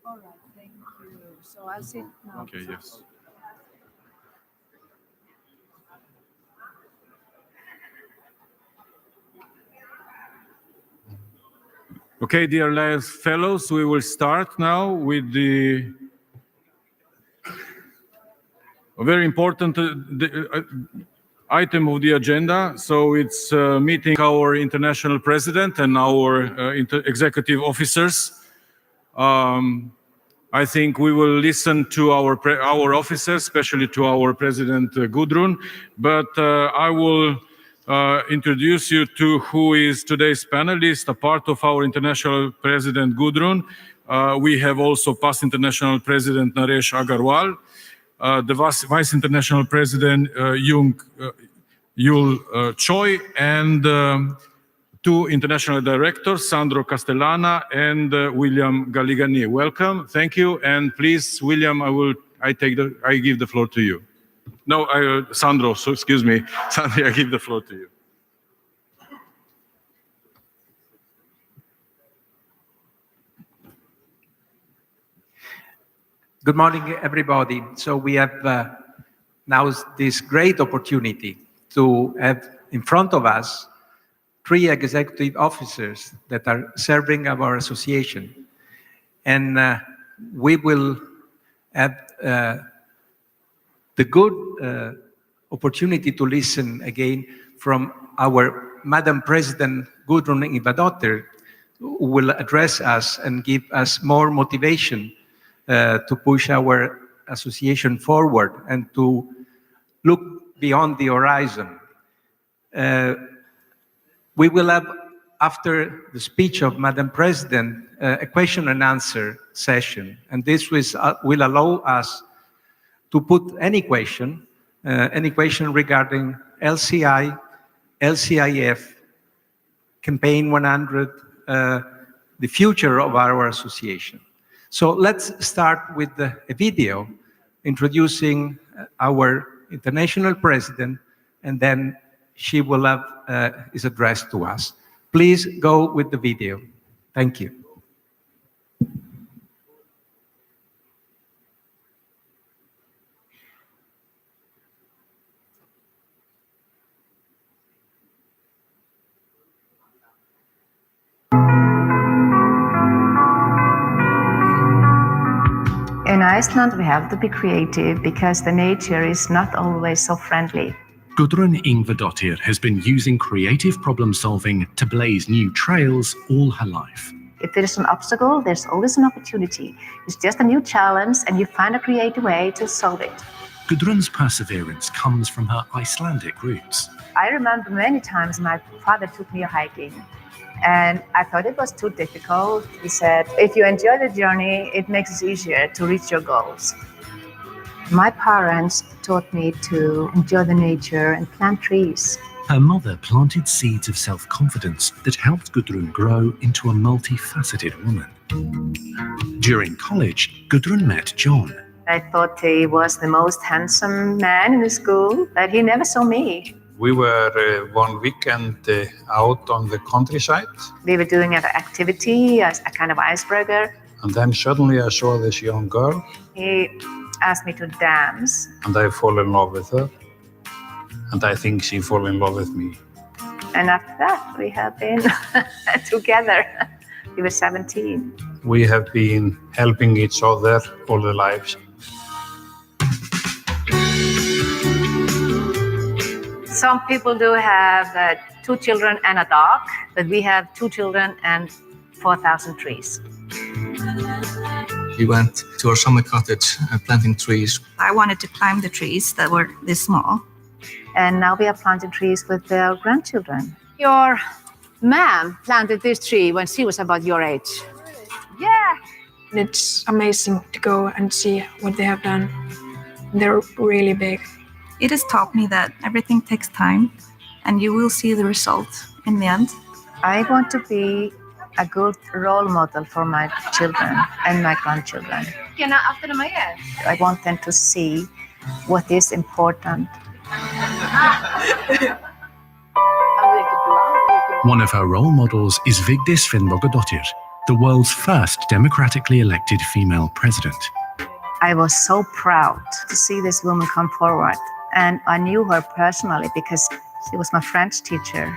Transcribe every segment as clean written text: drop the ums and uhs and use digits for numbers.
All right, thank you. So I'll sit now. Okay, yes. Okay, dear fellows, we will start now with a very important item of the agenda. So it's meeting our international president and our executive officers. I think we will listen to our officers, especially to our president Gudrun, but I will introduce you to who is today's panelist. A part of our international president Gudrun, we have also past international president Naresh Agarwal, the vice international president Yul Choi, and two international directors, Sandro Castellana and William Galligani. Welcome, thank you, and please, William, I give the floor to you. No, Sandro, so excuse me, Sandro, I give the floor to you. Good morning, everybody. So we have now this great opportunity to have in front of us 3 executive officers that are serving our association. And we will have the good opportunity to listen again from our Madam President Gudrun Ingvadottir, who will address us and give us more motivation to push our association forward and to look beyond the horizon. We will have, after the speech of Madam President, a question and answer session. And this will allow us to put any question regarding LCI, LCIF, Campaign 100, the future of our association. So let's start with a video introducing our international president, and then she will have his address to us. Please go with the video. Thank you. In Iceland, we have to be creative because the nature is not always so friendly. Gudrun Ingvadottir has been using creative problem solving to blaze new trails all her life. If there is an obstacle, there's always an opportunity. It's just a new challenge and you find a creative way to solve it. Gudrun's perseverance comes from her Icelandic roots. I remember many times my father took me hiking and I thought it was too difficult. He said, if you enjoy the journey, it makes it easier to reach your goals. My parents taught me to enjoy the nature and plant trees. Her mother planted seeds of self-confidence that helped Gudrun grow into a multifaceted woman. During college, Gudrun met John. I thought he was the most handsome man in the school, but he never saw me. We were one weekend out on the countryside. We were doing an activity, a kind of icebreaker. And then suddenly I saw this young girl. He asked me to dance. And I fall in love with her. And I think she fall in love with me. And after that, we have been together. We were 17. We have been helping each other all the lives. Some people do have 2 children and a dog, but we have 2 children and 4,000 trees. We went to our summer cottage planting trees. I wanted to climb the trees that were this small. And now we are planting trees with their grandchildren. Your mom planted this tree when she was about your age. Yeah. It's amazing to go and see what they have done. They're really big. It has taught me that everything takes time and you will see the result in the end. I want to be a good role model for my children and my grandchildren. I want them to see what is important. One of her role models is Vigdis Finnbogadottir. the world's first democratically elected female president. I was so proud to see this woman come forward. And I knew her personally because she was my French teacher.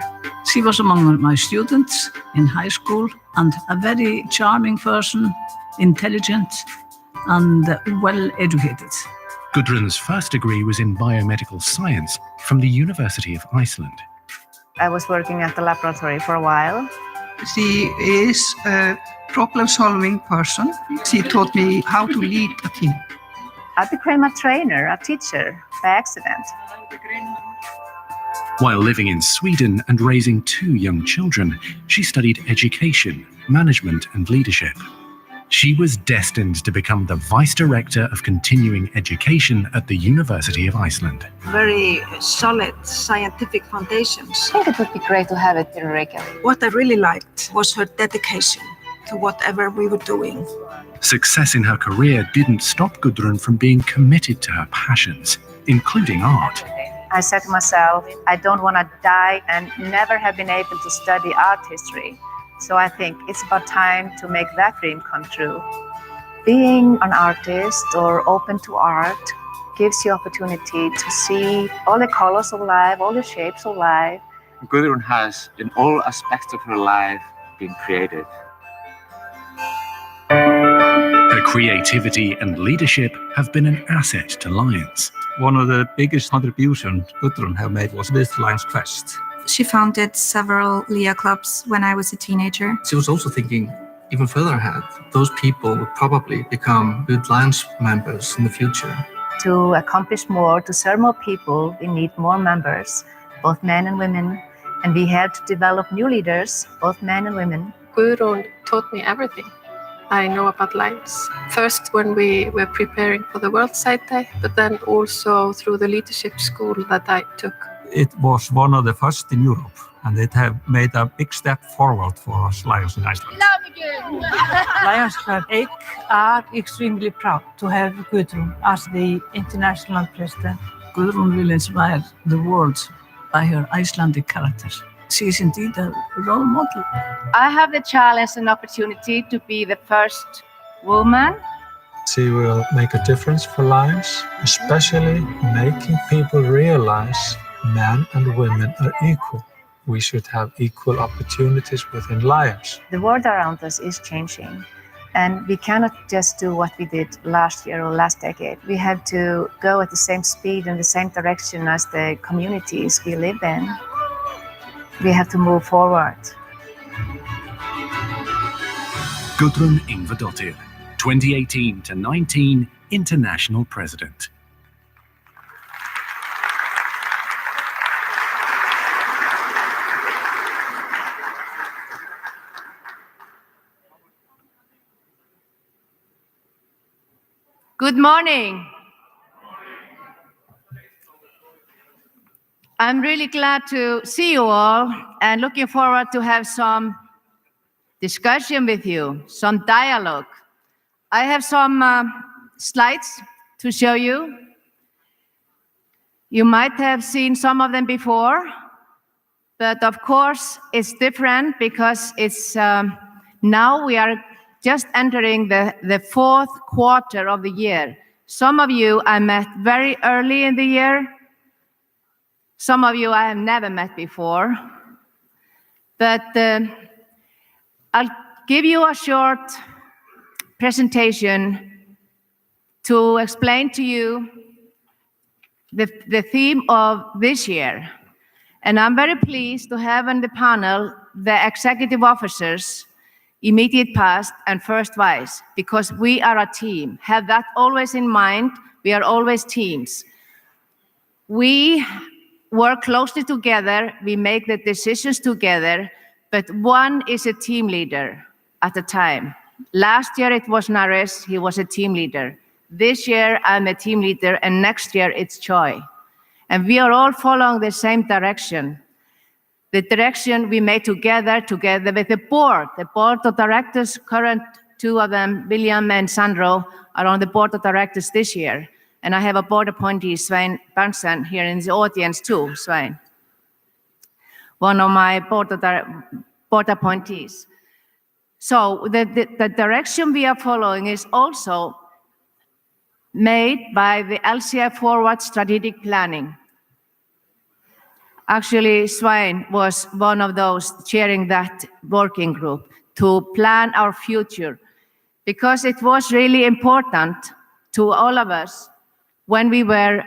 She was among my students in high school and a very charming person, intelligent and well educated. Gudrun's first degree was in biomedical science from the University of Iceland. I was working at the laboratory for a while. She is a problem-solving person. She taught me how to lead a team. I became a trainer, a teacher, by accident. While living in Sweden and raising 2 young children, she studied education, management and leadership. She was destined to become the Vice Director of Continuing Education at the University of Iceland. Very solid scientific foundations. I think it would be great to have it in Reykjavik. What I really liked was her dedication to whatever we were doing. Success in her career didn't stop Gudrun from being committed to her passions, including art. I said to myself, I don't want to die and never have been able to study art history. So I think it's about time to make that dream come true. Being an artist or open to art gives you opportunity to see all the colors of life, all the shapes of life. Gudrun has, in all aspects of her life, been creative. Her creativity and leadership have been an asset to Lions. One of the biggest contributions Gudrun have made was with Lions Quest. She founded several LIA clubs when I was a teenager. She was also thinking even further ahead. Those people would probably become good Lions members in the future. To accomplish more, to serve more people, we need more members, both men and women. And we have to develop new leaders, both men and women. Gudrun taught me everything I know about Lions. First, when we were preparing for the World Sight Day, but then also through the leadership school that I took. It was one of the first in Europe, and it have made a big step forward for us Lions in Iceland. Lions Club 8 are extremely proud to have Gudrun as the international president. Gudrun will inspire the world by her Icelandic character. She is indeed a role model. I have the challenge and opportunity to be the first woman. She will make a difference for Lions, especially making people realize men and women are equal. We should have equal opportunities within Lions. The world around us is changing, and we cannot just do what we did last year or last decade. We have to go at the same speed and the same direction as the communities we live in. We have to move forward. Gudrun Ingvadottir, 2018 to 19 International President. Good morning. I'm really glad to see you all and looking forward to have some discussion with you, some dialogue. I have some slides to show you. You might have seen some of them before, but of course it's different because it's now we are just entering the fourth quarter of the year. Some of you I met very early in the year. Some of you I have never met before. But I'll give you a short presentation to explain to you the theme of this year. And I'm very pleased to have on the panel the executive officers, immediate past and first vice, because we are a team. Have that always in mind. We are always teams. We work closely together. We make the decisions together, but one is a team leader at a time. Last year it was Nares, he was a team leader. This year I'm a team leader, and next year it's Choi. And we are all following the same direction. The direction we made together with the board of directors, current 2 of them, William and Sandro, are on the board of directors this year. And I have a board appointee, Svein Berntsen, here in the audience too, Svein. One of my board appointees. So the direction we are following is also made by the LCI Forward Strategic Planning. Actually, Svein was one of those chairing that working group to plan our future, because it was really important to all of us when we were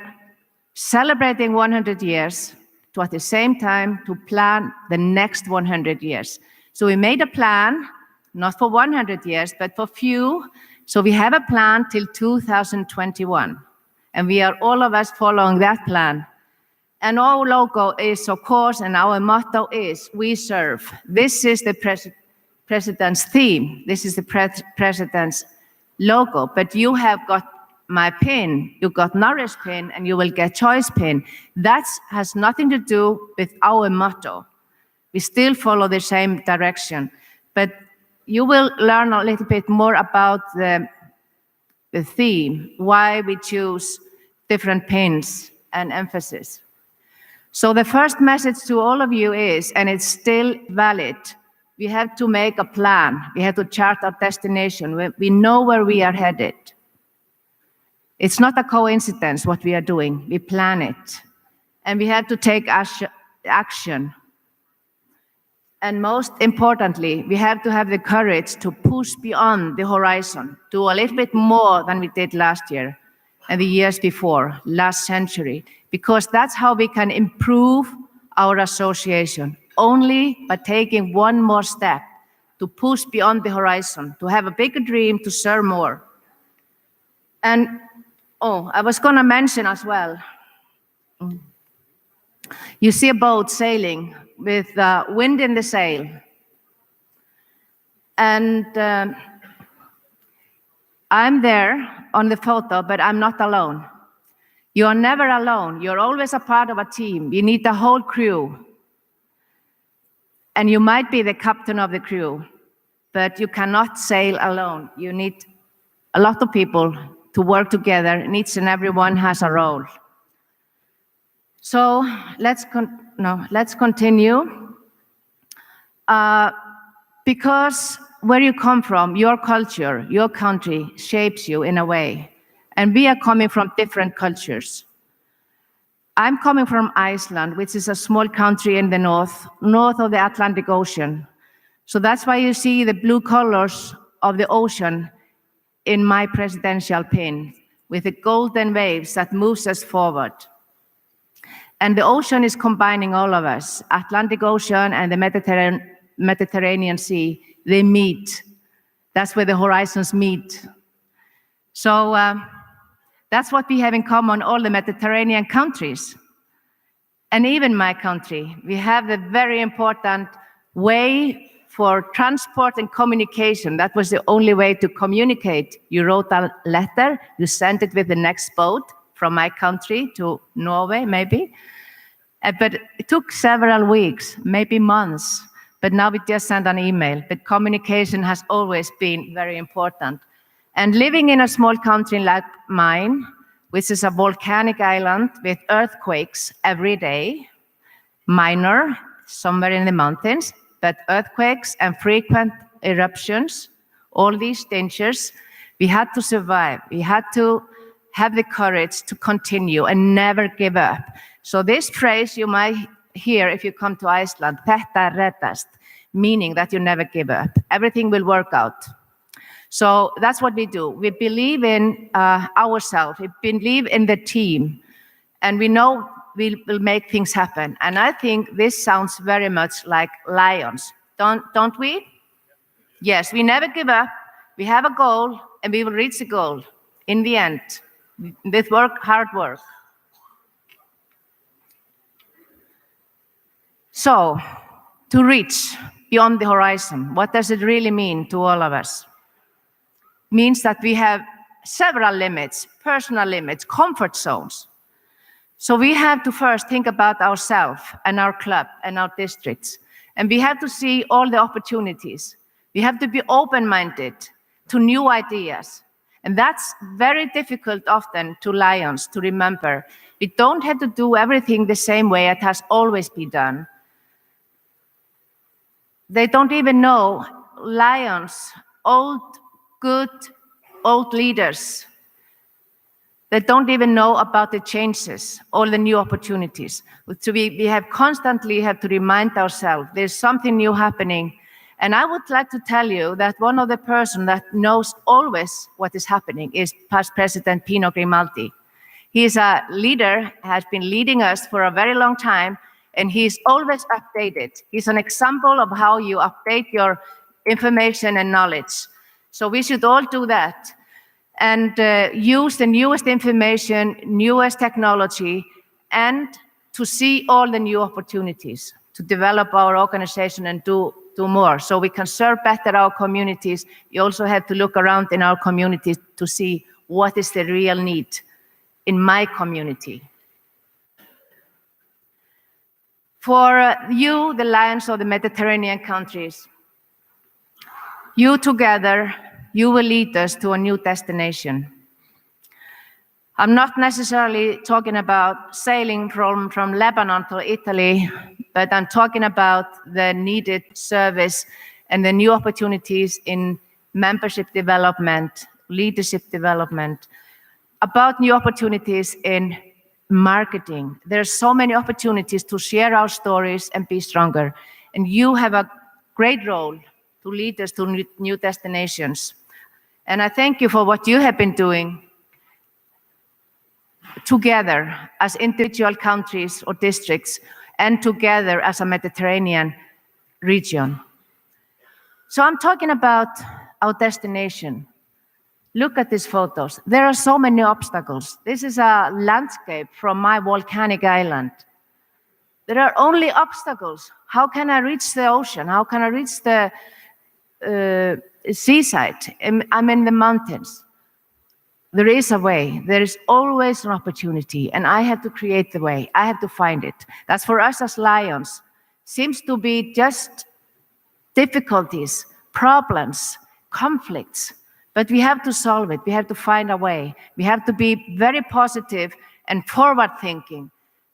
celebrating 100 years to at the same time to plan the next 100 years. So we made a plan, not for 100 years, but for few. So we have a plan till 2021, and we are all of us following that plan. And our logo is, of course, and our motto is, we serve. This is the president's theme. This is the president's logo, but you have got my pin, you got Nourish pin, and you will get Choice pin. That has nothing to do with our motto. We still follow the same direction, but you will learn a little bit more about the theme, why we choose different pins and emphasis. So the first message to all of you is, and it's still valid, we have to make a plan. We have to chart our destination. We know where we are headed. It's not a coincidence what we are doing. We plan it. And we have to take action. And most importantly, we have to have the courage to push beyond the horizon, do a little bit more than we did last year and the years before, last century, because that's how we can improve our association, only by taking one more step to push beyond the horizon, to have a bigger dream, to serve more. And I was going to mention as well, you see a boat sailing with wind in the sail. And I'm there on the photo, but I'm not alone. You are never alone. You're always a part of a team. You need the whole crew. And you might be the captain of the crew, but you cannot sail alone. You need a lot of people to work together, and each and every one has a role. So let's continue. Because where you come from, your culture, your country shapes you in a way. And we are coming from different cultures. I'm coming from Iceland, which is a small country in the north of the Atlantic Ocean. So that's why you see the blue colors of the ocean in my presidential pin, with the golden waves that moves us forward. And the ocean is combining all of us. Atlantic Ocean and the Mediterranean Sea, they meet. That's where the horizons meet. So that's what we have in common, all the Mediterranean countries. And even my country, we have the very important way for transport and communication. That was the only way to communicate. You wrote a letter, you sent it with the next boat from my country to Norway, maybe. But it took several weeks, maybe months. But now we just send an email. But communication has always been very important. And living in a small country like mine, which is a volcanic island with earthquakes every day, minor, somewhere in the mountains, but earthquakes and frequent eruptions, all these dangers, we had to survive. We had to have the courage to continue and never give up. So this phrase you might hear if you come to Iceland, "Þetta reddast," meaning that you never give up. Everything will work out. So that's what we do. We believe in ourselves. We believe in the team. And we know we will make things happen. And I think this sounds very much like lions. Don't we? Yes, we never give up. We have a goal, and we will reach the goal in the end. With hard work. So, to reach beyond the horizon, what does it really mean to all of us? Means that we have several limits, personal limits, comfort zones. So we have to first think about ourselves and our club and our districts. And we have to see all the opportunities. We have to be open-minded to new ideas. And that's very difficult often to Lions to remember. We don't have to do everything the same way it has always been done. They don't even know lions, good old leaders that don't even know about the changes, all the new opportunities. So we have constantly to remind ourselves there's something new happening. And I would like to tell you that one of the person that knows always what is happening is past President Pino Grimaldi. He is a leader, has been leading us for a very long time, and he's always updated. He's an example of how you update your information and knowledge. So we should all do that and use the newest information, newest technology, and to see all the new opportunities to develop our organization and do more so we can serve better our communities. You also have to look around in our communities to see what is the real need in my community. For you, the Lions of the Mediterranean countries, you together, you will lead us to a new destination. I'm not necessarily talking about sailing from Lebanon to Italy, but I'm talking about the needed service and the new opportunities in membership development, leadership development, about new opportunities in marketing. There are so many opportunities to share our stories and be stronger. And you have a great role to lead us to new destinations. And I thank you for what you have been doing together as individual countries or districts and together as a Mediterranean region. So I'm talking about our destination. Look at these photos. There are so many obstacles. This is a landscape from my volcanic island. There are only obstacles. How can I reach the ocean? How can I reach the seaside? I'm in the mountains. There is a way. There is always an opportunity, and I have to create the way. I have to find it. That's for us as Lions. Seems to be just difficulties, problems, conflicts, but we have to solve it. We have to find a way. We have to be very positive and forward-thinking.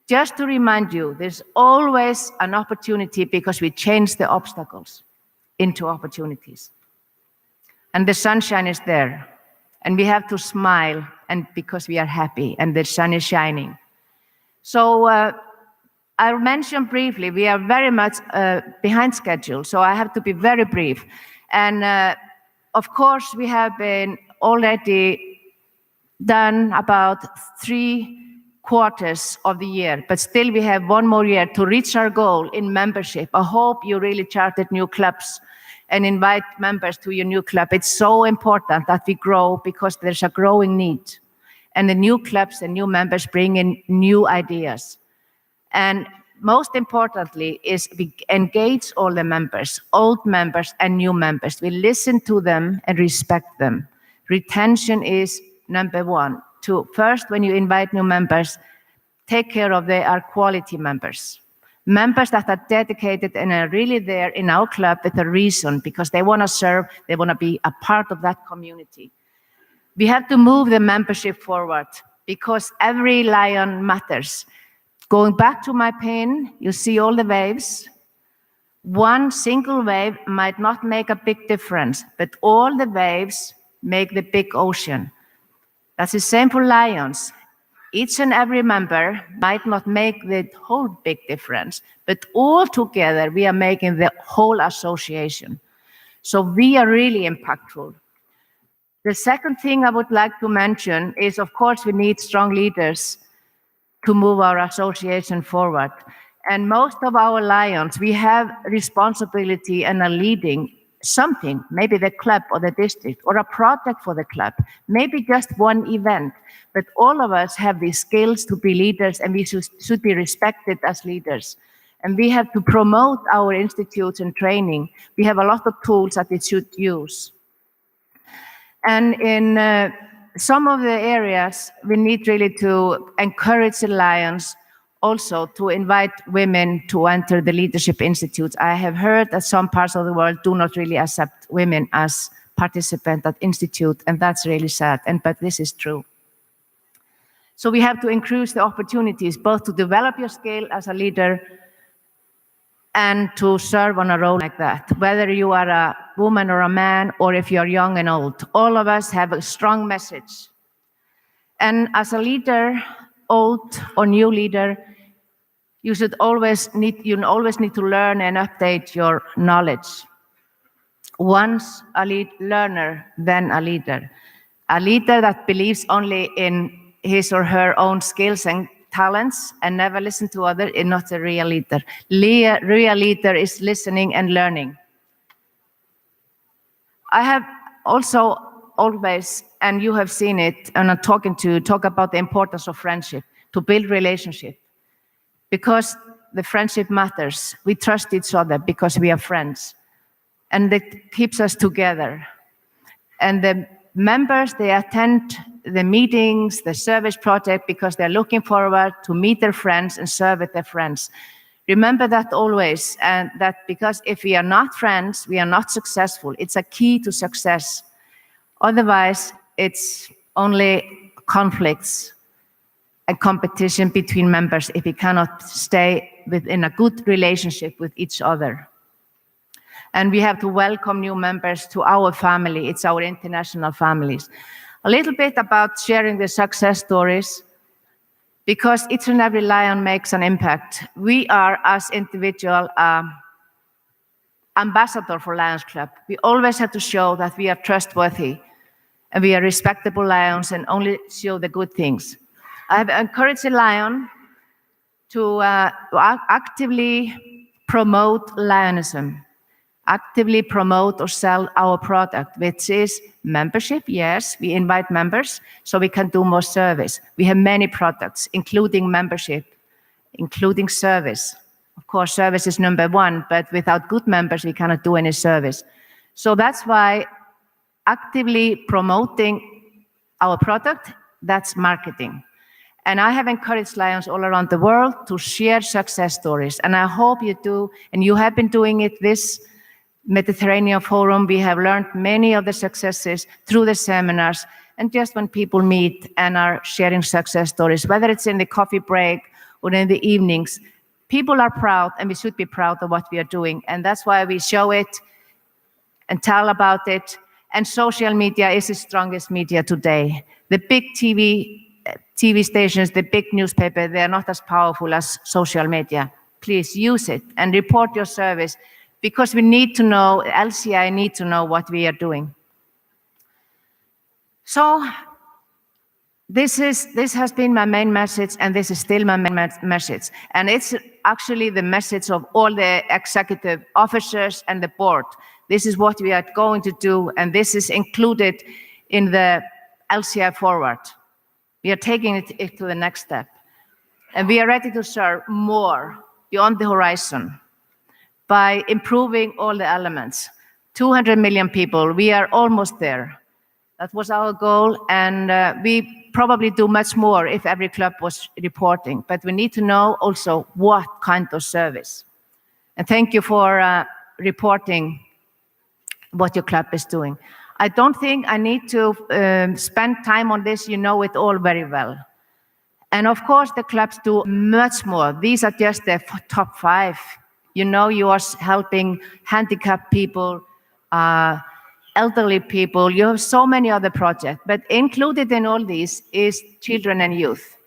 Just to remind you, there's always an opportunity because we change the obstacles into opportunities. And the sunshine is there. And we have to smile, and because we are happy and the sun is shining. So I'll mention briefly, we are very much behind schedule, so I have to be very brief. And of course, we have been already done about 3/4 of the year, but still we have one more year to reach our goal in membership. I hope you really charted new clubs and invite members to your new club. It's so important that we grow because there's a growing need. And the new clubs and new members bring in new ideas. And most importantly is we engage all the members, old members and new members. We listen to them and respect them. Retention is number one. First, when you invite new members, take care of our quality members. Members that are dedicated and are really there in our club with a reason, because they want to serve, they want to be a part of that community. We have to move the membership forward because every lion matters. Going back to my pen, you see all the waves. One single wave might not make a big difference, but all the waves make the big ocean. That's the same for lions. Each and every member might not make the whole big difference, but all together we are making the whole association. So we are really impactful. The second thing I would like to mention is, of course, we need strong leaders to move our association forward. And most of our Lions, we have responsibility and are leading something, maybe the club or the district or a project for the club, maybe just one event. But all of us have the skills to be leaders, and we should be respected as leaders. And we have to promote our institutes and training. We have a lot of tools that we should use. And in some of the areas, we need really to encourage the Lions also to invite women to enter the leadership institutes. I have heard that some parts of the world do not really accept women as participants at institute, and that's really sad, but this is true. So we have to increase the opportunities both to develop your skill as a leader and to serve on a role like that. Whether you are a woman or a man, or if you're young and old, all of us have a strong message. And as a leader, old or new leader, you always need to learn and update your knowledge. Once a learner, then a leader. A leader that believes only in his or her own skills and talents and never listen to others is not a real leader. Real leader is listening and learning. I have also always, and you have seen it, and I'm talk about the importance of friendship, to build relationship. Because the friendship matters. We trust each other because we are friends. And it keeps us together. And the members, they attend the meetings, the service project, because they're looking forward to meet their friends and serve with their friends. Remember that always, and that because if we are not friends, we are not successful. It's a key to success. Otherwise, it's only conflicts and competition between members if we cannot stay within a good relationship with each other. And we have to welcome new members to our family. It's our international families. A little bit about sharing the success stories, because each and every lion makes an impact. We are, as individual ambassador for Lions Club. We always have to show that we are trustworthy and we are respectable lions and only show the good things. I have encouraged the lion to actively promote lionism, actively promote or sell our product, which is membership. Yes, we invite members so we can do more service. We have many products, including membership, including service. Of course, service is number one, but without good members, we cannot do any service. So that's why actively promoting our product, that's marketing. And I have encouraged lions all around the world to share success stories. And I hope you do, and you have been doing it this Mediterranean Forum. We have learned many of the successes through the seminars and just when people meet and are sharing success stories, whether it's in the coffee break or in the evenings. People are proud, and we should be proud of what we are doing. And that's why we show it and tell about it. And social media is the strongest media today. The big TV stations, the big newspaper, they are not as powerful as social media. Please use it and report your service, because we need to know, LCI need to know what we are doing. So this has been my main message, and this is still my main message. And it's actually the message of all the executive officers and the board. This is what we are going to do, and this is included in the LCI Forward. We are taking it to the next step. And we are ready to serve more beyond the horizon by improving all the elements. 200 million people, we are almost there. That was our goal, and we probably do much more if every club was reporting, but we need to know also what kind of service. And thank you for reporting what your club is doing. I don't think I need to spend time on this. You know it all very well. And of course, the clubs do much more. These are just the top 5. You know, you are helping handicapped people, elderly people. You have so many other projects, but included in all these is children and youth,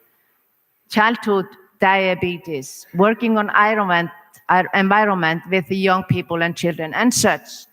childhood diabetes, working on environment with the young people and children and such.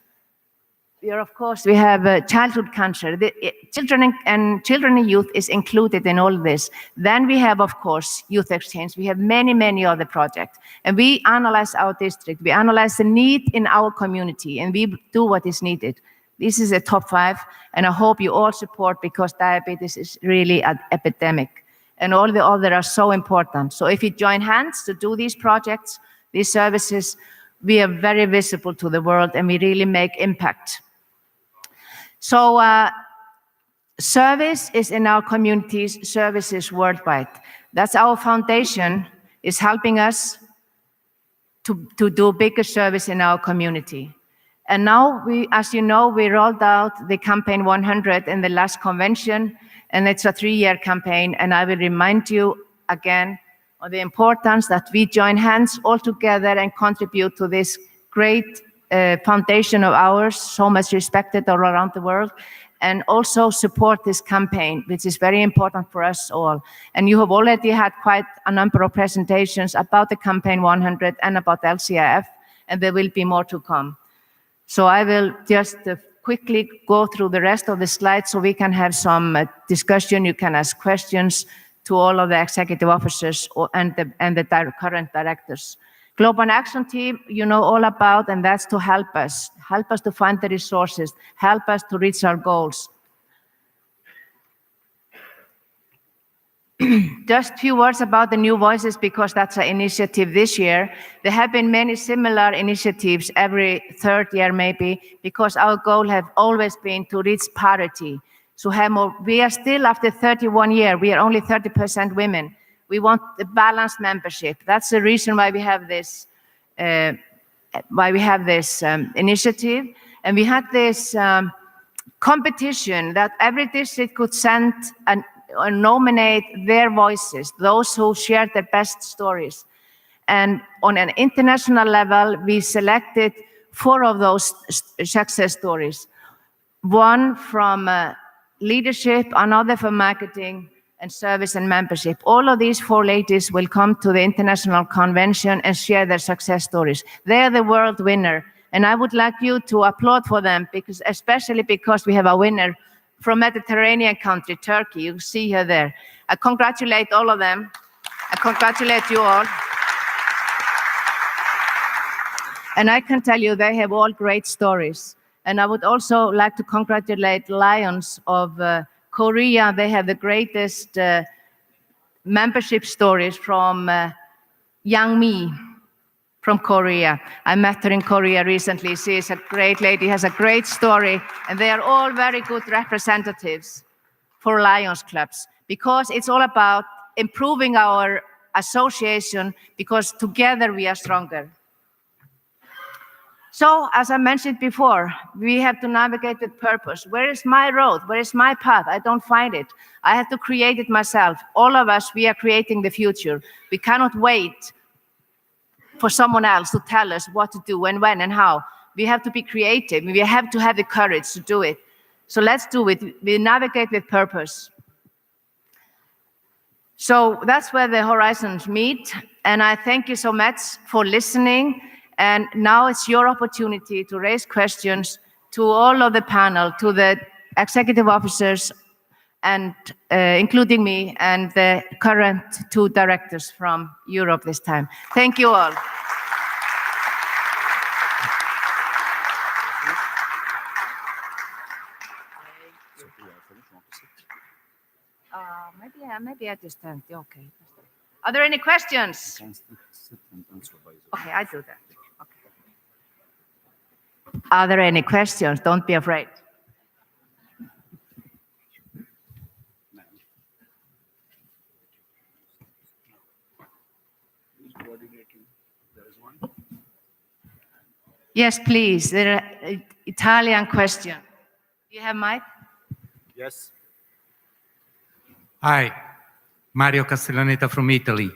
We have childhood cancer. The children and youth is included in all this. Then we have, of course, youth exchange. We have many, many other projects. And we analyze our district. We analyze the need in our community, and we do what is needed. This is a top 5, and I hope you all support, because diabetes is really an epidemic. And all the others are so important. So if you join hands to do these projects, these services, we are very visible to the world, and we really make impact. So service is in our communities, services worldwide. That's our foundation, is helping us to do bigger service in our community. And now, as you know, we rolled out the campaign 100 in the last convention, and it's a 3-year campaign. And I will remind you again, on the importance that we join hands all together and contribute to this great foundation of ours, so much respected all around the world, and also support this campaign, which is very important for us all. And you have already had quite a number of presentations about the Campaign 100 and about LCIF, and there will be more to come. So I will just quickly go through the rest of the slides so we can have some discussion. You can ask questions to all of the executive officers and the current directors. Global Action Team, you know all about, and that's to help us to find the resources, help us to reach our goals. Just a few words about the New Voices, because that's an initiative this year. There have been many similar initiatives every third year maybe, because our goal has always been to reach parity. So have more. We are still, after 31 years, we are only 30% women. We want a balanced membership. That's the reason why we have this initiative. And we had this competition that every district could send or nominate their voices, those who shared their best stories. And on an international level, we selected 4 of those success stories. One from leadership, another from marketing, and service and membership. All of these 4 ladies will come to the international convention and share their success stories. They are the world winner. And I would like you to applaud for them, especially because we have a winner from Mediterranean country, Turkey. You see her there. I congratulate all of them. I congratulate you all. And I can tell you they have all great stories. And I would also like to congratulate Lions of Korea. They have the greatest membership stories from Young Mi from Korea. I met her in Korea recently. She is a great lady, has a great story, and they are all very good representatives for Lions clubs, because it's all about improving our association, because together we are stronger. So, as I mentioned before, we have to navigate with purpose. Where is my road? Where is my path? I don't find it. I have to create it myself. All of us, we are creating the future. We cannot wait for someone else to tell us what to do and when and how. We have to be creative. We have to have the courage to do it. So let's do it. We navigate with purpose. So that's where the horizons meet. And I thank you so much for listening. And now it's your opportunity to raise questions to all of the panel, to the executive officers, and including me, and the current 2 directors from Europe this time. Thank you all. Maybe I just stand. Okay. Are there any questions? Okay, I do that. Okay. Are there any questions? Don't be afraid. Yes, please. There are Italian question. Do you have mic? Yes. Hi, Mario Castellaneta from Italy.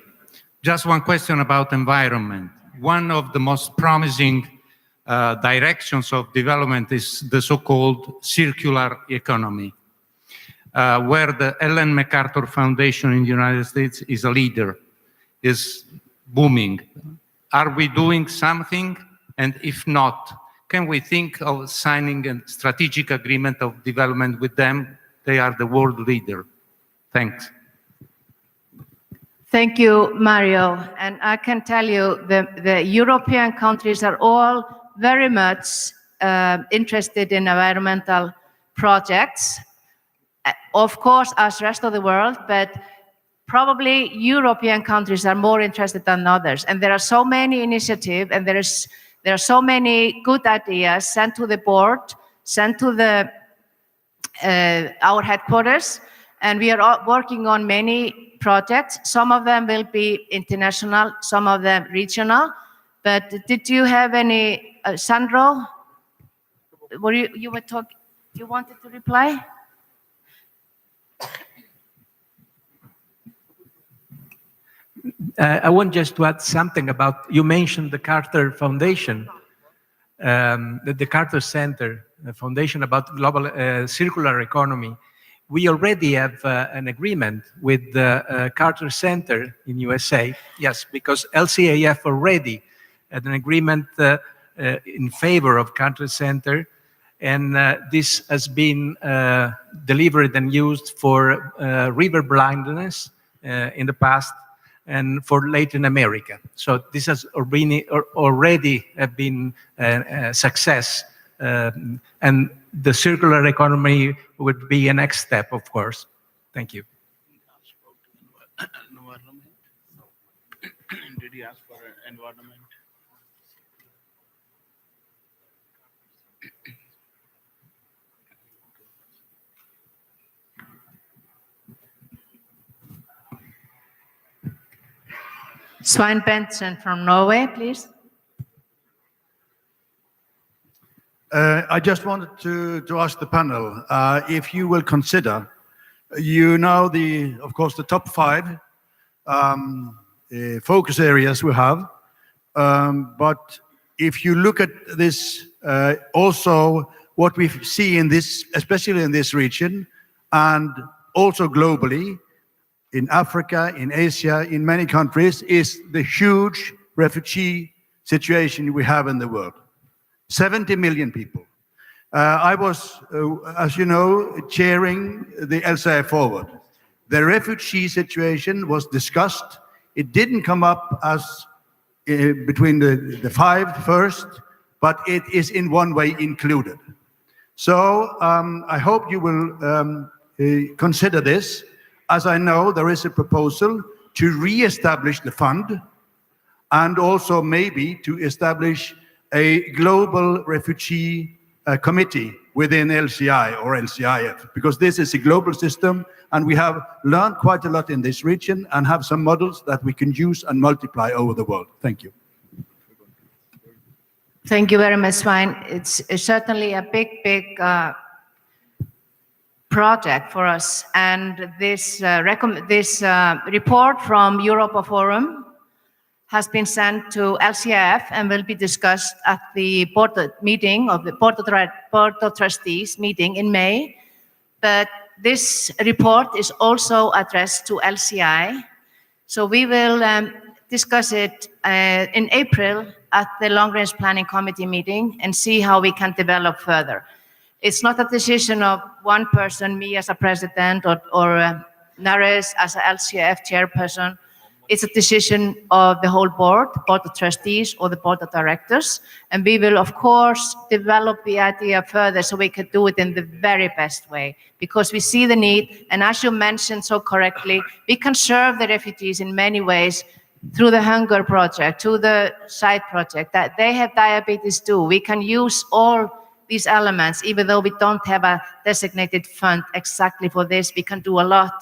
Just one question about environment. One of the most promising directions of development is the so-called circular economy, where the Ellen MacArthur Foundation in the United States is a leader, is booming. Are we doing something? And if not, can we think of signing a strategic agreement of development with them? They are the world leader. Thanks. Thank you, Mario. And I can tell you the European countries are all very much interested in environmental projects. Of course, as the rest of the world, but probably European countries are more interested than others. And there are so many initiatives, and there are so many good ideas sent to the board, sent to our headquarters, and we are all working on many projects. Some of them will be international, some of them regional. But did you have any, Sandro? You were talking, you wanted to reply? I want just to add something about, you mentioned the Carter Foundation, the Carter Center, the Foundation about Global Circular Economy. We already have an agreement with the Carter Center in USA, yes, because LCAF already had an agreement in favor of Carter Center, and this has been delivered and used for river blindness in the past and for Latin America. So this has already been a success, and the circular economy would be a next step, of course. Thank you. Did he ask for environment? Svein Bentsen from Norway, please. I just wanted to ask the panel if you will consider, you know, of course, the top 5 focus areas we have, but if you look at this, also what we see in this, especially in this region, and also globally, in Africa, in Asia, in many countries, is the huge refugee situation we have in the world. 70 million people. I was, as you know, chairing the LCA Forward. The refugee situation was discussed. It didn't come up as between the 5 first, but it is in one way included. So I hope you will consider this. As I know, there is a proposal to re-establish the fund and also maybe to establish a global refugee committee within LCI or LCIF, because this is a global system and we have learned quite a lot in this region and have some models that we can use and multiply over the world. Thank you. Thank you very much, Svein. It's certainly a big project for us, and this report from Europa Forum has been sent to LCF and will be discussed at the board meeting of the Board of Trustees meeting in May. But this report is also addressed to LCI. So we will discuss it in April at the Long Range Planning Committee meeting and see how we can develop further. It's not a decision of one person, me as a president or Nares as an LCF chairperson. It's a decision of the whole board of trustees or the board of directors. And we will, of course, develop the idea further so we can do it in the very best way, because we see the need. And as you mentioned so correctly, we can serve the refugees in many ways through the hunger project, through the side project, that they have diabetes too. We can use all these elements, even though we don't have a designated fund exactly for this. We can do a lot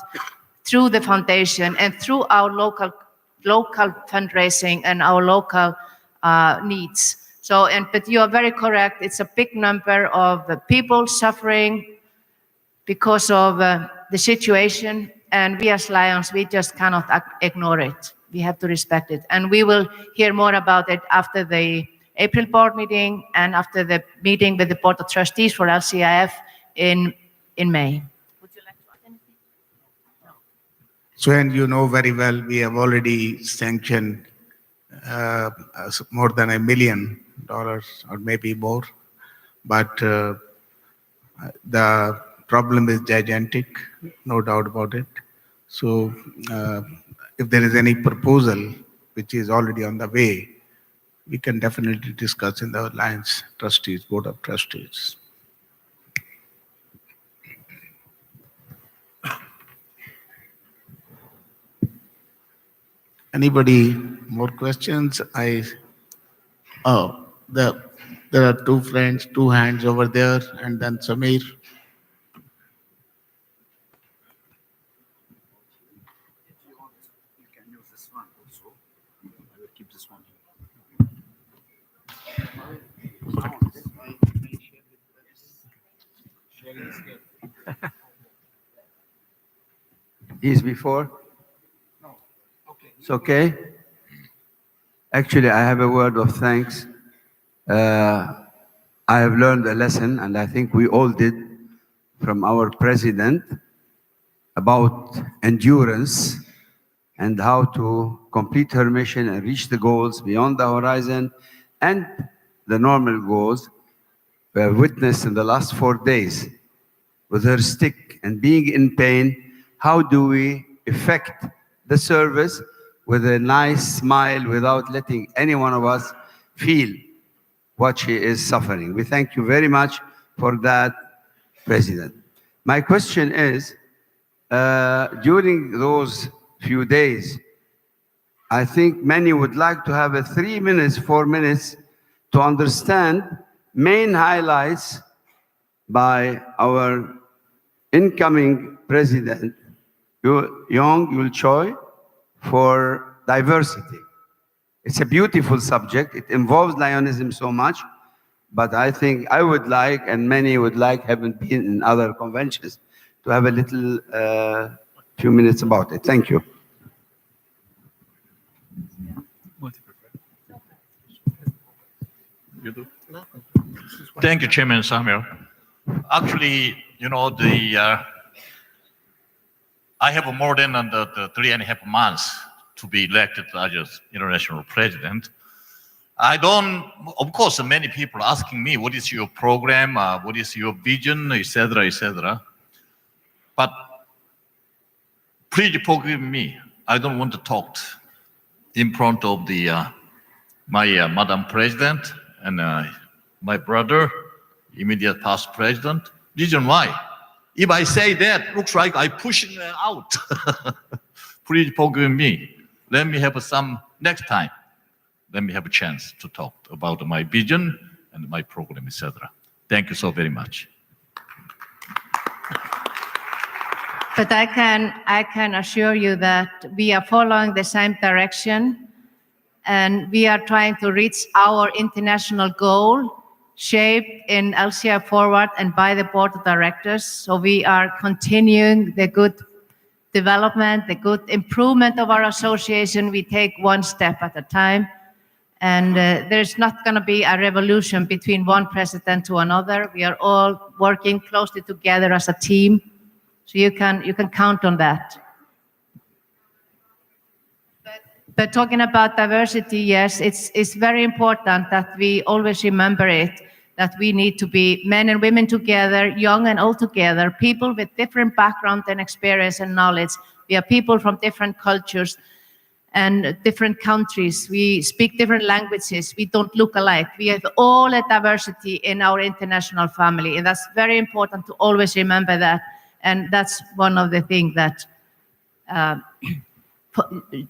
through the foundation and through our local fundraising and our local needs. So, but you are very correct. It's a big number of people suffering because of the situation, and we as Lions, we just cannot ignore it. We have to respect it, and we will hear more about it after the April board meeting and after the meeting with the Board of Trustees for LCIF in May. Sven, you know very well, we have already sanctioned more than $1 million or maybe more, but the problem is gigantic, no doubt about it. So if there is any proposal which is already on the way, we can definitely discuss in the Alliance Trustees, Board of Trustees. Anybody more questions? There are 2 friends, 2 hands over there, and then Samir. Is before? No. Okay. It's okay. Actually, I have a word of thanks. I have learned a lesson, and I think we all did, from our president about endurance and how to complete her mission and reach the goals beyond the horizon and the normal goals we have witnessed in the last 4 days with her stick and being in pain. How do we effect the service with a nice smile without letting any one of us feel what she is suffering? We thank you very much for that, President. My question is, during those few days, I think many would like to have a 3 minutes, 4 minutes to understand main highlights by our incoming president, Young Yul Choi, for diversity. It's a beautiful subject. It involves Lionism so much, but I think I would like, and many would like, haven't been in other conventions, to have a little few minutes about it. Thank you. You do? Thank you, Chairman Samuel. Actually, you know, I have more than the 3.5 months to be elected as international president. I don't, of course, many people asking me, what is your program, what is your vision, etc., etc. But please forgive me. I don't want to talk in front of my Madam President and my brother, immediate past president. Reason why? If I say that, looks like I pushing them out. Please forgive me. Let me have some next time. Let me have a chance to talk about my vision and my program, etc. Thank you so very much. But I can assure you that we are following the same direction, and we are trying to reach our international goal shaped in LCI Forward and by the board of directors. So we are continuing the good development, the good improvement of our association. We take one step at a time. And there's not going to be a revolution between one president to another. We are all working closely together as a team. So you can count on that. But talking about diversity, yes, it's very important that we always remember it, that we need to be men and women together, young and old together, people with different background and experience and knowledge. We are people from different cultures and different countries. We speak different languages. We don't look alike. We have all a diversity in our international family. And that's very important to always remember that. And that's one of the things that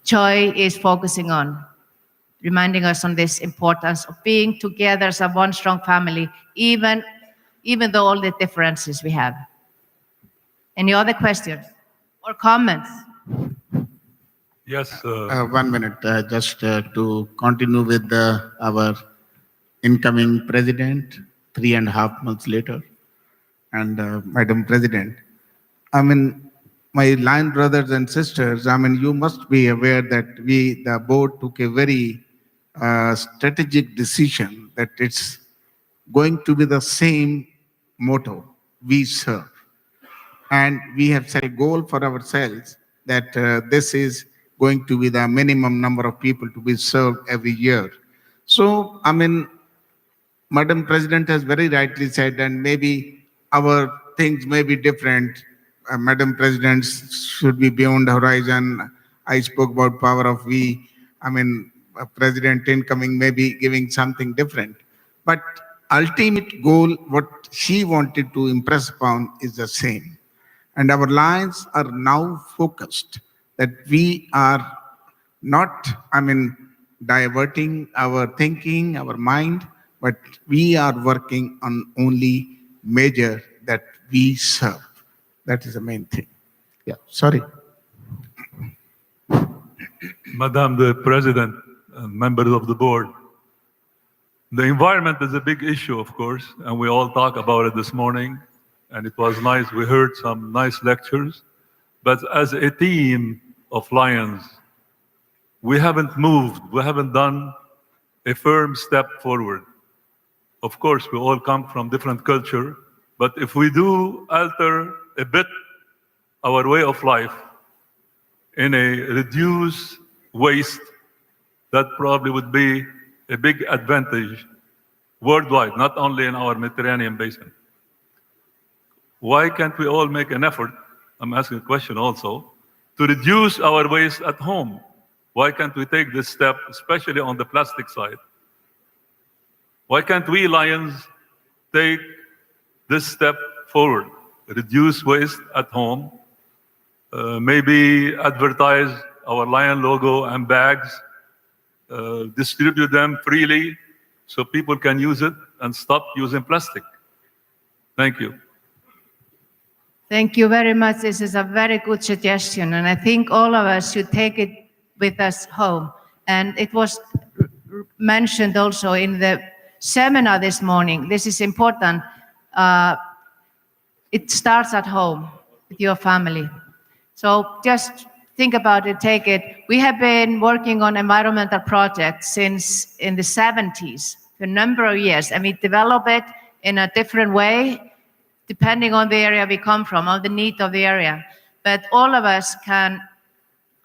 Choi is focusing on, reminding us on this importance of being together as a one strong family, even though all the differences we have. Any other questions or comments? Yes. 1 minute, just to continue with our incoming president, 3.5 months later, and Madam President. I mean, my Lion brothers and sisters, I mean, you must be aware that the board took a very strategic decision that it's going to be the same motto, we serve. And we have set a goal for ourselves that this is going to be the minimum number of people to be served every year. So, I mean, Madam President has very rightly said, and maybe our things may be different. Madam President should be beyond the horizon. I spoke about power of we. I mean, a president incoming may be giving something different. But ultimate goal, what she wanted to impress upon is the same. And our lines are now focused that we are not, I mean, diverting our thinking, our mind, but we are working on only measure that we serve. That is the main thing. Yeah, sorry. Madam the President, members of the board, the environment is a big issue, of course, and we all talk about it this morning, and it was nice. We heard some nice lectures, but as a team of Lions, we haven't moved, we haven't done a firm step forward. Of course, we all come from different culture, but if we do alter a bit our way of life in a reduced waste, that probably would be a big advantage worldwide, not only in our Mediterranean basin. Why can't we all make an effort, I'm asking a question also, to reduce our waste at home? Why can't we take this step, especially on the plastic side? Why can't we, Lions, take this step forward? Reduce waste at home, maybe advertise our Lion logo and bags, distribute them freely so people can use it and stop using plastic. Thank you. Thank you very much. This is a very good suggestion, and I think all of us should take it with us home. And it was mentioned also in the seminar this morning. This is important. It starts at home with your family. So just think about it, take it. We have been working on environmental projects since in the 70s, for a number of years, and we develop it in a different way, depending on the area we come from, or the need of the area. But all of us can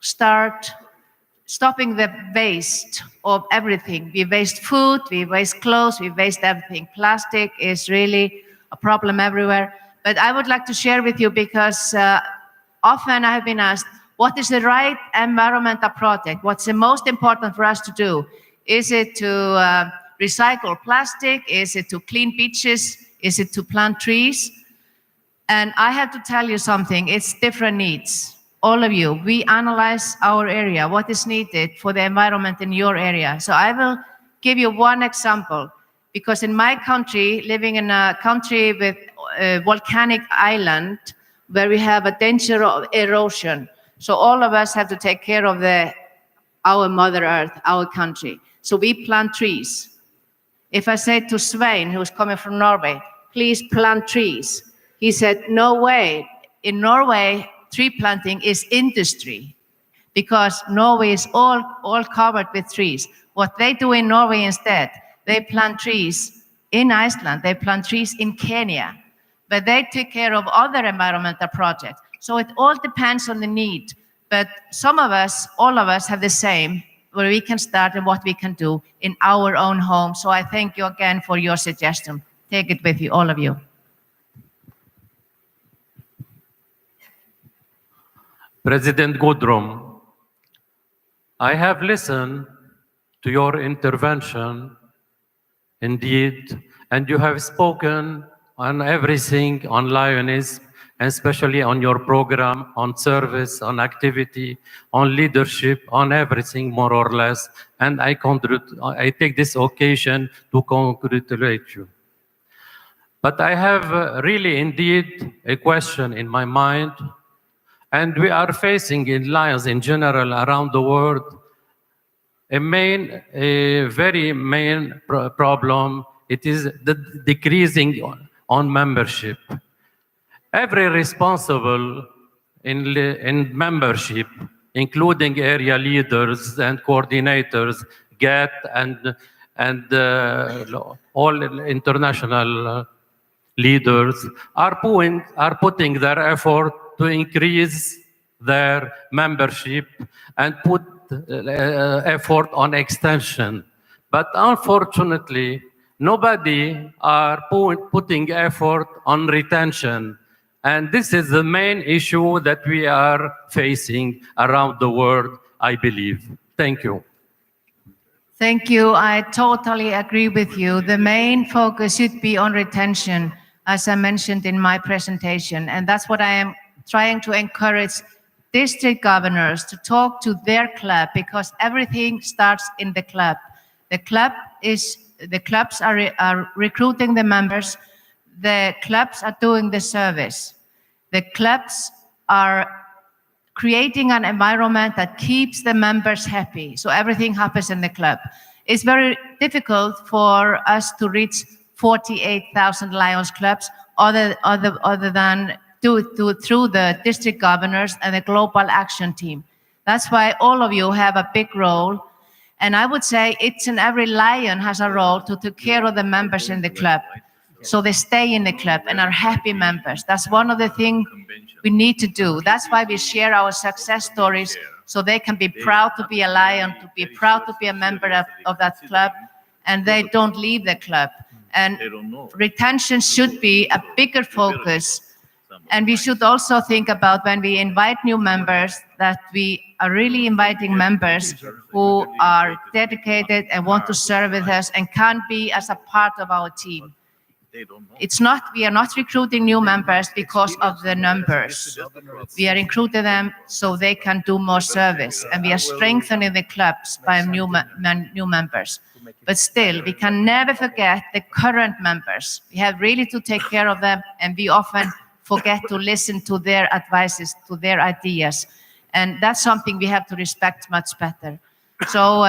start stopping the waste of everything. We waste food, we waste clothes, we waste everything. Plastic is really a problem everywhere. But I would like to share with you, because often I have been asked, what is the right environmental project? What's the most important for us to do? Is it to recycle plastic? Is it to clean beaches? Is it to plant trees? And I have to tell you something, it's different needs. All of you, we analyze our area, what is needed for the environment in your area. So I will give you one example, because in my country, living in a country with a volcanic island, where we have a danger of erosion. So all of us have to take care of our Mother Earth, our country. So we plant trees. If I say to Svein, who's coming from Norway, please plant trees, he said, no way. In Norway, tree planting is industry, because Norway is all covered with trees. What they do in Norway instead, they plant trees in Iceland, they plant trees in Kenya, but they take care of other environmental projects. So it all depends on the need. But some of us, all of us have the same, where we can start and what we can do in our own home. So I thank you again for your suggestion. Take it with you, all of you. President Gudrun, I have listened to your intervention, indeed, and you have spoken on everything, on Lionism, and especially on your program, on service, on activity, on leadership, on everything more or less. And I take this occasion to congratulate you. But I have really indeed a question in my mind, and we are facing in Lions in general around the world a very main problem. It is the decreasing on membership. Every responsible in membership, including area leaders and coordinators, GET and all international leaders are putting their effort to increase their membership and put effort on extension. But unfortunately, nobody are putting effort on retention. And this is the main issue that we are facing around the world, I believe. Thank you. Thank you. I totally agree with you. The main focus should be on retention, as I mentioned in my presentation. And that's what I am trying to encourage district governors to talk to their club, because everything starts in the club. The clubs are recruiting the members. The clubs are doing the service. The clubs are creating an environment that keeps the members happy. So everything happens in the club. It's very difficult for us to reach 48,000 Lions clubs other than through the district governors and the global action team. That's why all of you have a big role. And I would say each and every lion has a role to take care of the members in the club. So they stay in the club and are happy members. That's one of the things we need to do. That's why we share our success stories, so they can be proud to be a lion, to be proud to be a member of that club, and they don't leave the club. And retention should be a bigger focus. And we should also think about, when we invite new members, that we are really inviting members who are dedicated and want to serve with us and can be as a part of our team. We are not recruiting new members because of the numbers. We are recruiting them so they can do more service, and we are strengthening the clubs by new members. But still, we can never forget the current members. We have really to take care of them, and we often forget to listen to their advices, to their ideas. And that's something we have to respect much better. So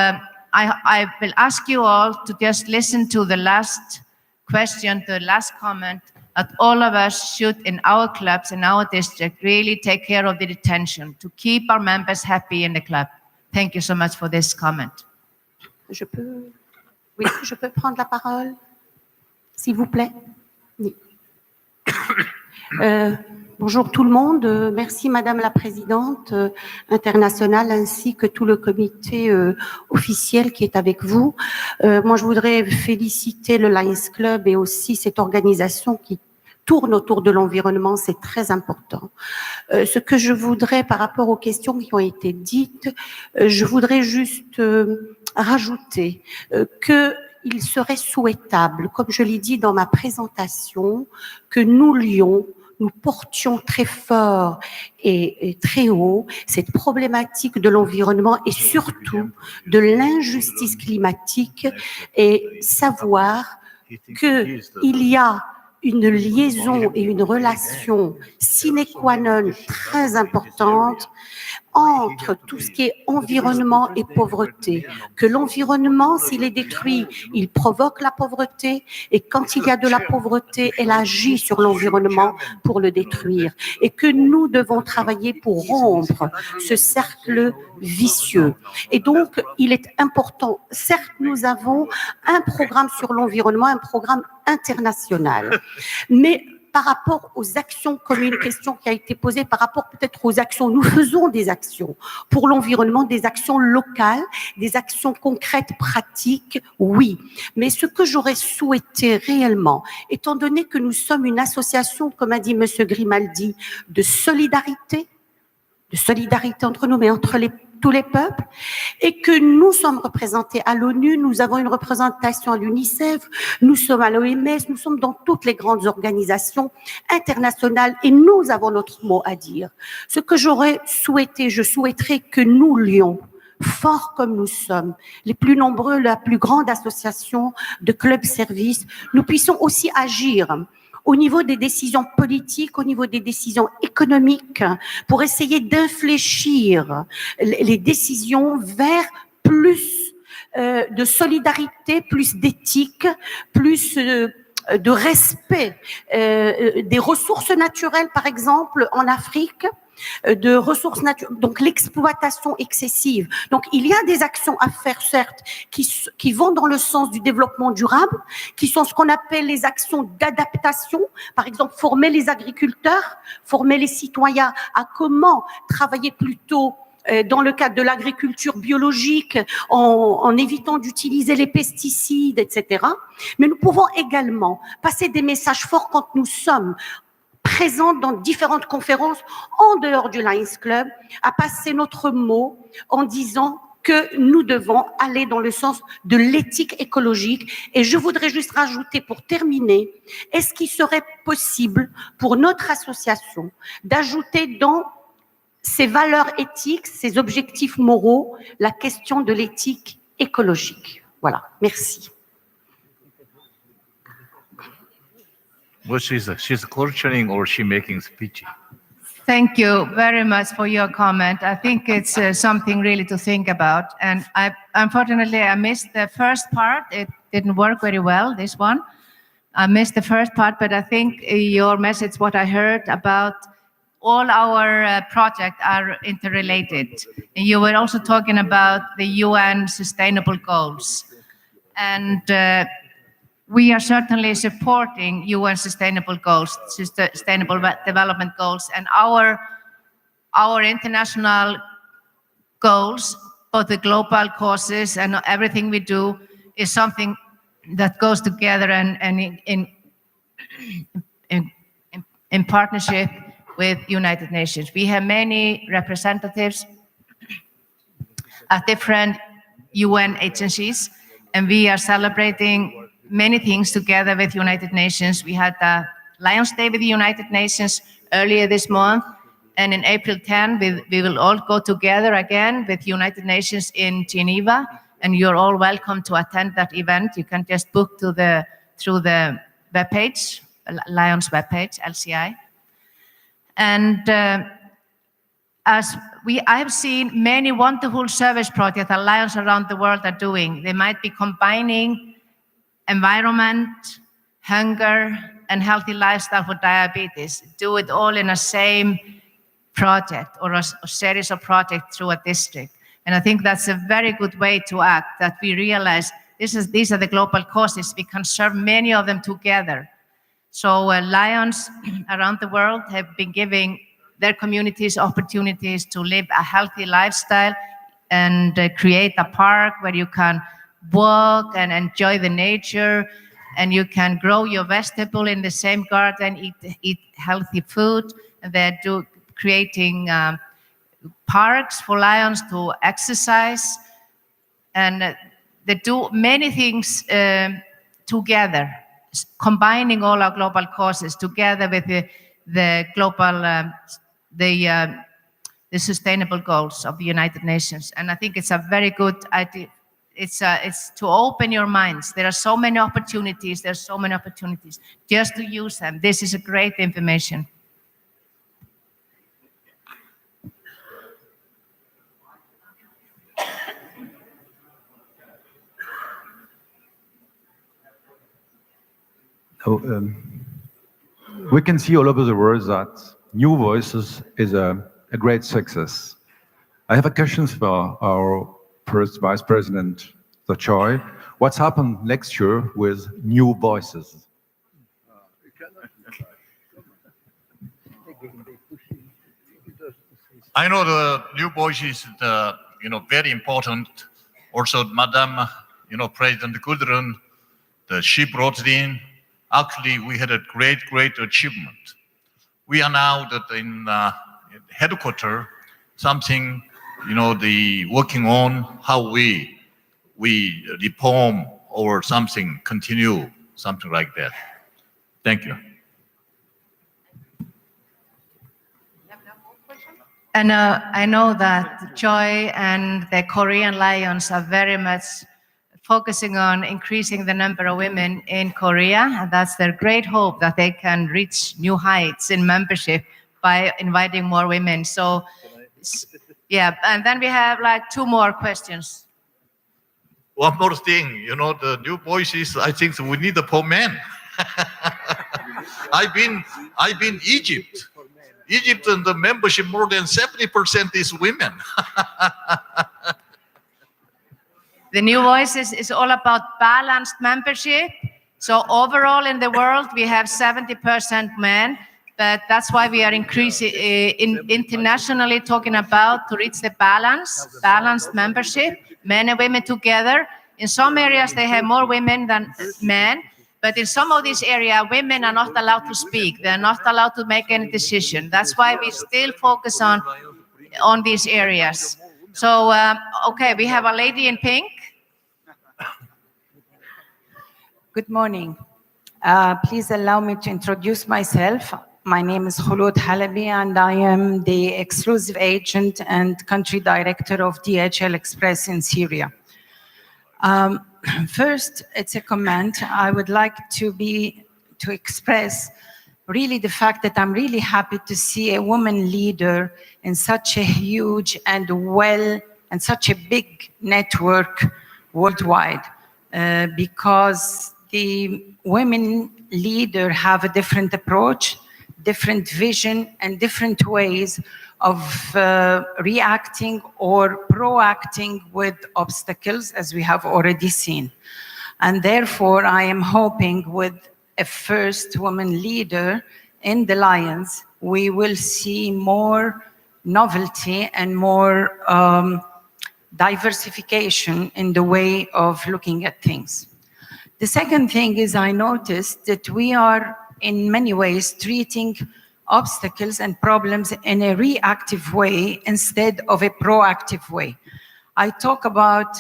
I will ask you all to just listen to the last question, the last comment, that all of us should, in our clubs, in our district, really take care of the retention, to keep our members happy in the club. Thank you so much for this comment. Oui, je peux prendre la parole, s'il vous plaît? Oui. Bonjour tout le monde, merci Madame la Présidente internationale ainsi que tout le comité officiel qui est avec vous. Moi je voudrais féliciter le Lions Club et aussi cette organisation qui tourne autour de l'environnement, c'est très important. Ce que je voudrais par rapport aux questions qui ont été dites, je voudrais juste rajouter qu'il serait souhaitable, comme je l'ai dit dans ma présentation, que nous lions, nous portions très fort et très haut cette problématique de l'environnement et surtout de l'injustice climatique, et savoir qu'il y a une liaison et une relation sine qua non très importante entre tout ce qui est environnement et pauvreté. Que l'environnement, s'il est détruit, il provoque la pauvreté, et quand il y a de la pauvreté, elle agit sur l'environnement pour le détruire. Et que nous devons travailler pour rompre ce cercle vicieux. Et donc, il est important, certes, nous avons un programme sur l'environnement, un programme international, mais par rapport aux actions, comme une question qui a été posée, par rapport peut-être aux actions, nous faisons des actions pour l'environnement, des actions locales, des actions concrètes, pratiques, oui. Mais ce que j'aurais souhaité réellement, étant donné que nous sommes une association, comme a dit Monsieur Grimaldi, de solidarité entre nous, mais entre tous les peuples, et que nous sommes représentés à l'ONU, nous avons une représentation à l'UNICEF, nous sommes à l'OMS, nous sommes dans toutes les grandes organisations internationales et nous avons notre mot à dire. Ce que j'aurais souhaité, je souhaiterais que nous lions, forts comme nous sommes, les plus nombreux, la plus grande association de clubs services, nous puissions aussi agir au niveau des décisions politiques, au niveau des décisions économiques, pour essayer d'infléchir les décisions vers plus de solidarité, plus d'éthique, plus de respect des ressources naturelles, par exemple, en Afrique, de ressources naturelles, donc l'exploitation excessive. Donc, il y a des actions à faire, certes, qui vont dans le sens du développement durable, qui sont ce qu'on appelle les actions d'adaptation. Par exemple, former les agriculteurs, former les citoyens à comment travailler plutôt dans le cadre de l'agriculture biologique, en évitant d'utiliser les pesticides, etc. Mais nous pouvons également passer des messages forts quand nous sommes présente dans différentes conférences en dehors du Lions Club, à passer notre mot en disant que nous devons aller dans le sens de l'éthique écologique. Et je voudrais juste rajouter pour terminer, est-ce qu'il serait possible pour notre association d'ajouter dans ses valeurs éthiques, ses objectifs moraux, la question de l'éthique écologique? Voilà, merci. Well, she's questioning or she making speech? Thank you very much for your comment. I think it's something really to think about. And unfortunately, I missed the first part. It didn't work very well, this one. I missed the first part, but I think your message, what I heard about all our projects are interrelated. And you were also talking about the UN Sustainable Goals. And we are certainly supporting UN Sustainable Goals, Sustainable Development Goals, and our international goals, both the global causes and everything we do, is something that goes together and in partnership with United Nations. We have many representatives at different UN agencies, and we are celebrating many things together with United Nations. We had the Lions Day with the United Nations earlier this month, and in April 10, we will all go together again with United Nations in Geneva, and you're all welcome to attend that event. You can just book through the webpage, Lions webpage, LCI. And I have seen many wonderful service projects that Lions around the world are doing. They might be combining environment, hunger, and healthy lifestyle for diabetes. Do it all in the same project or a series of projects through a district. And I think that's a very good way to act, that we realize these are the global causes. We can serve many of them together. So Lions around the world have been giving their communities opportunities to live a healthy lifestyle and create a park where you can walk and enjoy the nature, and you can grow your vegetable in the same garden, eat healthy food. And they're creating parks for lions to exercise, and they do many things together, combining all our global causes together with the global, the sustainable goals of the United Nations. And I think it's a very good idea. It's to open your minds. There are so many opportunities. There's so many opportunities. Just to use them. This is a great information. We can see all over the world that New Voices is a great success. I have a question for our first Vice President, Choi. What's happened next year with New Voices? I know the New Voices is very important. Also, Madam, President Gudrun, she brought it in. Actually, we had a great achievement. We are now in headquarters, something, working on how we reform or something, continue, something like that. Thank you. And I know that Choi and the Korean Lions are very much focusing on increasing the number of women in Korea. And that's their great hope, that they can reach new heights in membership by inviting more women. So, yeah, and then we have like 2 more questions. One more thing, the New Voices, I think we need a poor man. I've been Egypt. Egypt, and the membership, more than 70% is women. The New Voices is all about balanced membership. So overall in the world, we have 70% men, but that's why we are increasing internationally talking about to reach the balanced membership, men and women together. In some areas, they have more women than men, but in some of these areas, women are not allowed to speak. They're not allowed to make any decision. That's why we still focus on these areas. So, okay, we have a lady in pink. Good morning. Please allow me to introduce myself. My name is Khulud Halabi, and I am the exclusive agent and country director of DHL Express in Syria. First, it's a comment. I would like to express really the fact that I'm really happy to see a woman leader in such a huge and such a big network worldwide, because the women leader have a different approach. different vision and different ways of reacting or proacting with obstacles, as we have already seen. And therefore, I am hoping with a first woman leader in the Lions, we will see more novelty and more diversification in the way of looking at things. The second thing is I noticed that we are in many ways treating obstacles and problems in a reactive way instead of a proactive way. I talk about,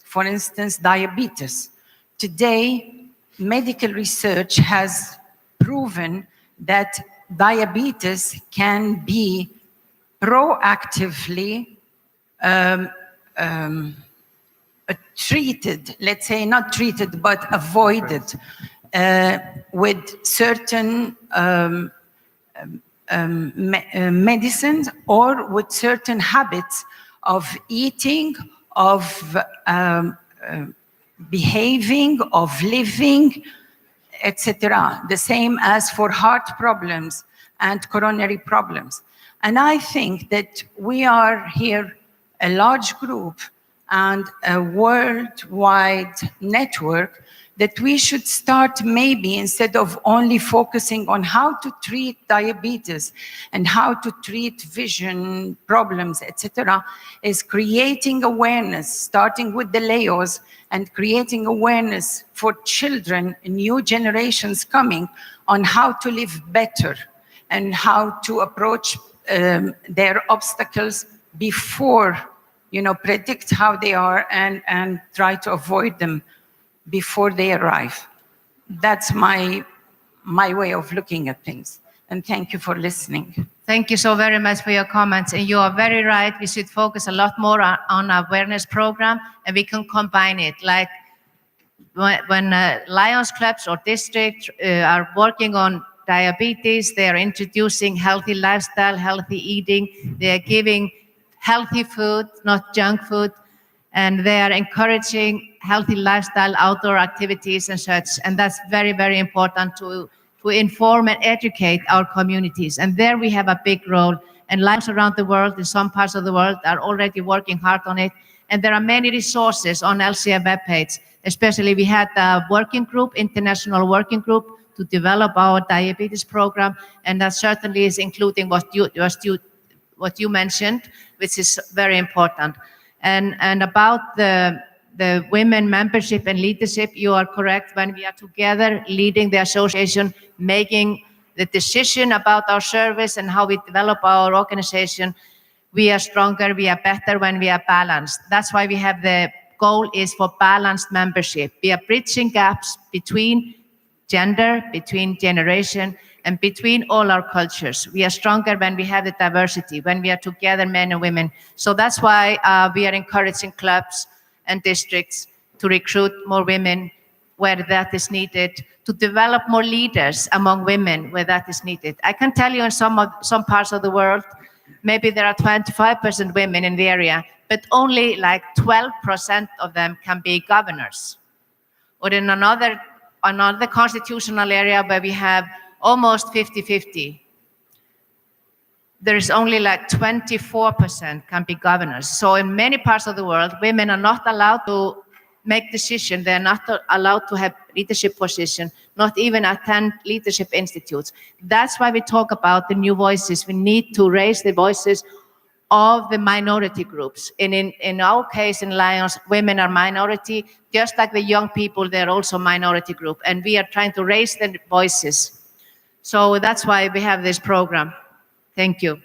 for instance, diabetes. Today, medical research has proven that diabetes can be proactively treated, let's say not treated, but avoided with certain medicines or with certain habits of eating, of behaving, of living, etc. The same as for heart problems and coronary problems. And I think that we are here a large group and a worldwide network that we should start maybe instead of only focusing on how to treat diabetes and how to treat vision problems, etc., is creating awareness, starting with the Leos and creating awareness for children, new generations coming on how to live better and how to approach their obstacles before, predict how they are and try to avoid them before they arrive. That's my way of looking at things. And thank you for listening. Thank you so very much for your comments. And you are very right. We should focus a lot more on awareness program, and we can combine it. Like when Lions clubs or districts are working on diabetes, they are introducing healthy lifestyle, healthy eating. They are giving healthy food, not junk food. And they are encouraging healthy lifestyle, outdoor activities and such. And that's very, very important to inform and educate our communities. And there we have a big role. And Lions around the world, in some parts of the world, are already working hard on it. And there are many resources on LCF webpage. Especially we had a working group, international working group, to develop our diabetes program. And that certainly is including what you mentioned, which is very important. And about the women membership and leadership, you are correct. When we are together leading the association, making the decision about our service and how we develop our organization, we are stronger, we are better when we are balanced. That's why we have the goal is for balanced membership. We are bridging gaps between gender, between generation, and between all our cultures. We are stronger when we have the diversity, when we are together, men and women. So that's why we are encouraging clubs and districts to recruit more women where that is needed, to develop more leaders among women where that is needed. I can tell you in some parts of the world, maybe there are 25% women in the area, but only like 12% of them can be governors. Or in another constitutional area where we have almost 50-50. There is only like 24% can be governors. So in many parts of the world, women are not allowed to make decisions. They are not allowed to have leadership position, not even attend leadership institutes. That's why we talk about the new voices. We need to raise the voices of the minority groups. And in our case in Lions, women are minority, just like the young people, they're also minority group. And we are trying to raise their voices. So that's why we have this program. Thank you.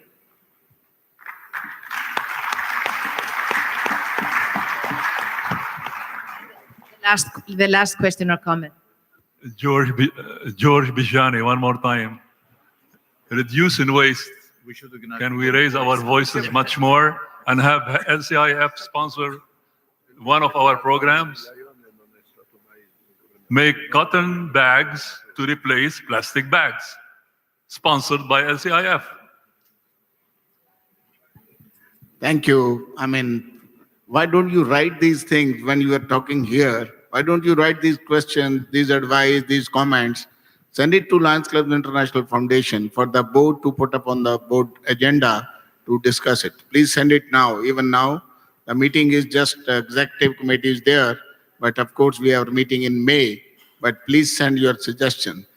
The last question or comment. George Bijani, one more time. Reducing waste. Can we raise our voices much more and have LCIF sponsor one of our programs? Make cotton bags to replace plastic bags, sponsored by LCIF. Thank you. I mean, why don't you write these things when you are talking here? Why don't you write these questions, these advice, these comments, send it to Lions Club International Foundation for the board to put up on the board agenda to discuss it. Please send it now, even now. The meeting is just, executive committee is there, but of course we have a meeting in May, but please send your suggestion.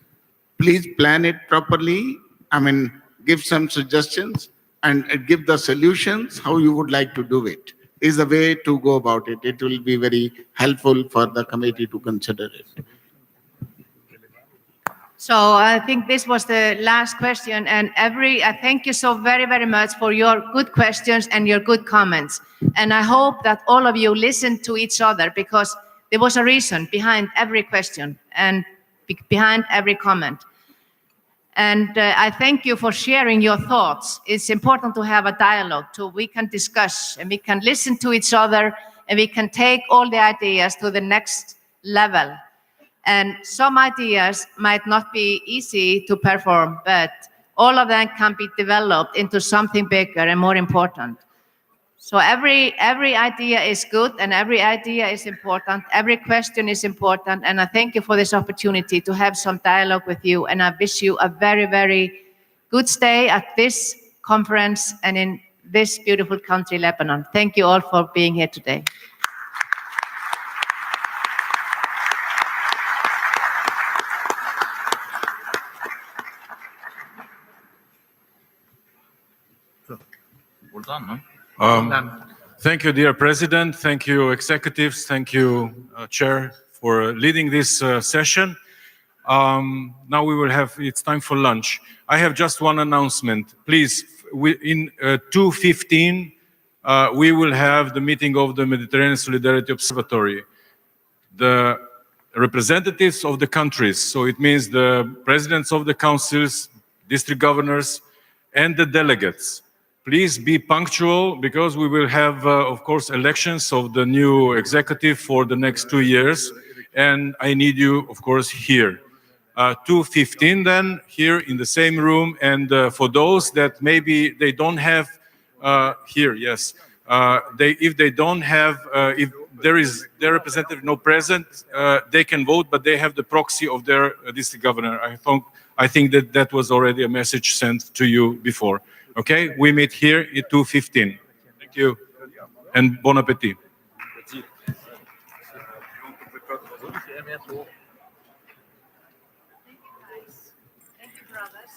Please plan it properly. I mean, give some suggestions and give the solutions how you would like to do it. Is the way to go about it. It will be very helpful for the committee to consider it. So I think this was the last question, and I thank you so very, very much for your good questions and your good comments. And I hope that all of you listened to each other, because there was a reason behind every question and behind every comment. And I thank you for sharing your thoughts. It's important to have a dialogue so we can discuss and we can listen to each other and we can take all the ideas to the next level. And some ideas might not be easy to perform, but all of them can be developed into something bigger and more important. So every idea is good and every idea is important. Every question is important. And I thank you for this opportunity to have some dialogue with you. And I wish you a very, very good stay at this conference and in this beautiful country, Lebanon. Thank you all for being here today. We're done, no? Thank you, dear President. Thank you, executives. Thank you, Chair, for leading this session. Now it's time for lunch. I have just one announcement. Please, in 2:15, we will have the meeting of the Mediterranean Solidarity Observatory. The representatives of the countries, so it means the presidents of the councils, district governors, and the delegates. Please be punctual, because we will have, of course, elections of the new executive for the next 2 years. And I need you, of course, here. 2:15 then, here in the same room. And for those that maybe they don't have, here, yes. If they don't have, if there is their representative not present, they can vote, but they have the proxy of their district governor. I think that was already a message sent to you before. Okay, we meet here at 2:15. Thank you, and bon appetit. Thank you, brothers.